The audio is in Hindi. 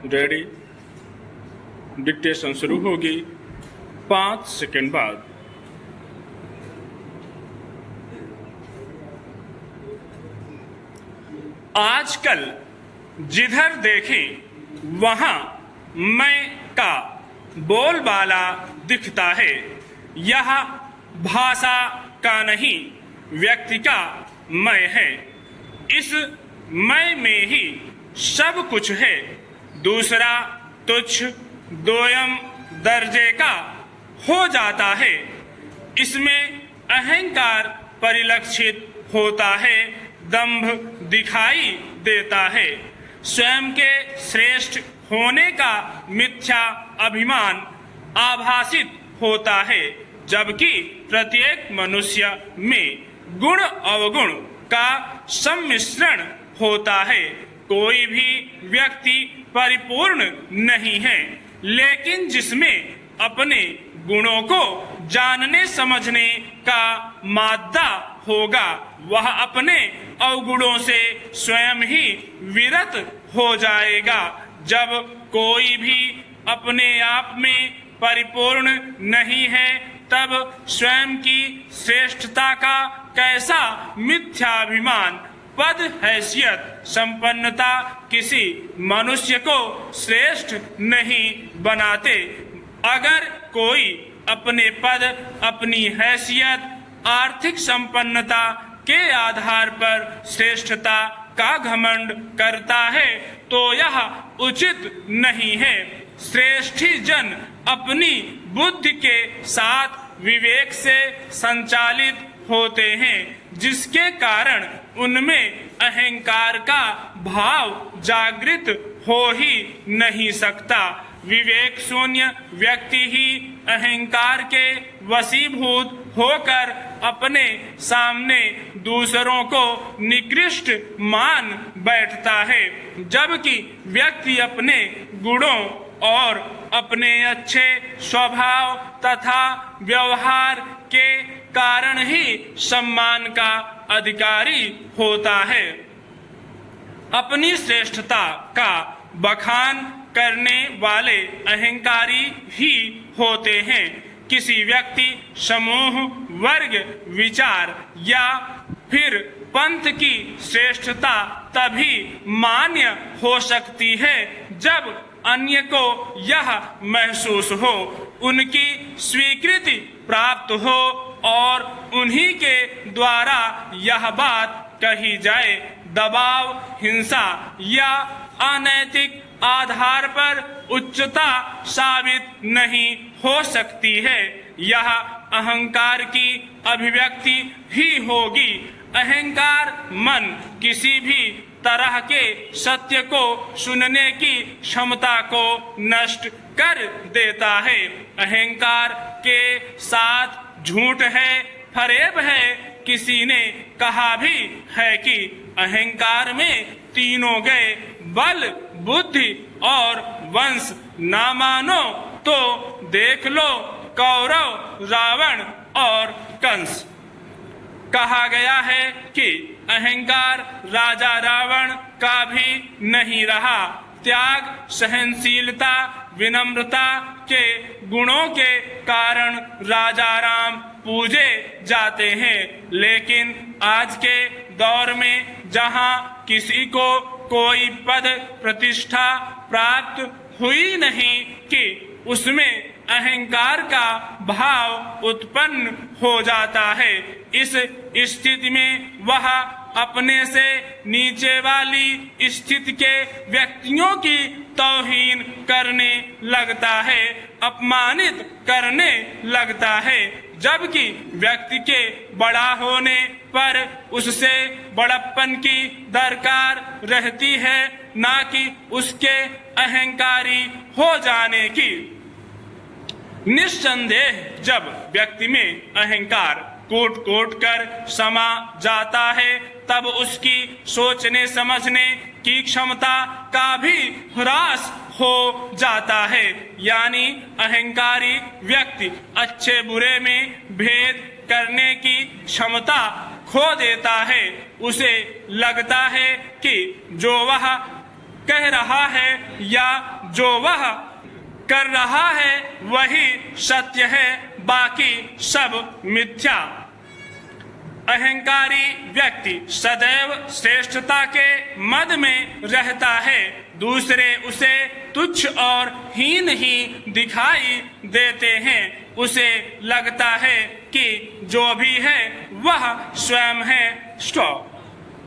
रेडी। डिक्टेशन शुरू होगी 5 सेकंड बाद। आजकल जिधर देखें वहां मैं का बोलबाला दिखता है। यह भाषा का नहीं, व्यक्ति का मैं है। इस मैं में ही सब कुछ है। दूसरा तुच्छ दोयम दर्जे का हो जाता है। इसमें अहंकार परिलक्षित होता है, दंभ दिखाई देता है। स्वयं के श्रेष्ठ होने का मिथ्या अभिमान आभासित होता है, जबकि प्रत्येक मनुष्य में गुण अवगुण का सम्मिश्रण होता है। कोई भी व्यक्ति परिपूर्ण नहीं है, लेकिन जिसमें अपने गुणों को जानने समझने का मादा होगा, वह अपने अवगुणों से स्वयं ही विरत हो जाएगा। जब कोई भी अपने आप में परिपूर्ण नहीं है, तब स्वयं की श्रेष्ठता का कैसा मिथ्याभिमान, पद हैसियत, संपन्नता किसी मनुष्य को श्रेष्ठ नहीं बनाते। अगर कोई अपने पद, अपनी हैसियत, आर्थिक संपन्नता के आधार पर श्रेष्ठता का घमंड करता है, तो यह उचित नहीं है। श्रेष्ठी जन अपनी बुद्धि के साथ विवेक से संचालित होते हैं, जिसके कारण उनमें अहंकार का भाव जागृत हो ही नहीं सकता। विवेक शून्य व्यक्ति ही अहंकार के वशीभूत होकर अपने सामने दूसरों को निकृष्ट मान बैठता है, जबकि व्यक्ति अपने गुणों और अपने अच्छे स्वभाव तथा व्यवहार के कारण ही सम्मान का अधिकारी होता है। अपनी श्रेष्ठता का बखान करने वाले अहंकारी ही होते हैं। किसी व्यक्ति, समूह, वर्ग, विचार या फिर पंथ की श्रेष्ठता तभी मान्य हो सकती है जब अन्य को यह महसूस हो, उनकी स्वीकृति प्राप्त हो और उन्हीं के द्वारा यह बात कही जाए। दबाव, हिंसा या अनैतिक आधार पर उच्चता साबित नहीं हो सकती है। यह अहंकार की अभिव्यक्ति ही होगी। अहंकार मन किसी भी तरह के सत्य को सुनने की क्षमता को नष्ट कर देता है। अहंकार के साथ झूठ है, फरेब है। किसी ने कहा भी है कि अहंकार में तीनों गए, बल, बुद्धि और वंश। ना मानो तो देख लो कौरव, रावण और कंस। कहा गया है कि अहंकार राजा रावण का भी नहीं रहा। त्याग, सहनशीलता, विनम्रता के गुणों के कारण राजा राम पूजे जाते हैं। लेकिन आज के दौर में जहां किसी को कोई पद प्रतिष्ठा प्राप्त हुई नहीं कि उसमें अहंकार का भाव उत्पन्न हो जाता है। इस स्थिति में वह अपने से नीचे वाली स्थिति के व्यक्तियों की तौहीन करने लगता है, अपमानित करने लगता है, जबकि व्यक्ति के बड़ा होने पर उससे बड़प्पन की दरकार रहती है, ना कि उसके अहंकारी हो जाने की। निस्संदेह जब व्यक्ति में अहंकार कोट कोट कर समा जाता है, तब उसकी सोचने समझने की क्षमता का भी ह्रास हो जाता है। यानी अहंकारी व्यक्ति अच्छे बुरे में भेद करने की क्षमता खो देता है। उसे लगता है कि जो वह कह रहा है या जो वह कर रहा है वही सत्य है, बाकी सब मिथ्या। अहंकारी व्यक्ति सदैव श्रेष्ठता के मद में रहता है। दूसरे उसे तुच्छ और हीन ही दिखाई देते हैं। उसे लगता है कि जो भी है वह स्वयं है। स्टॉप।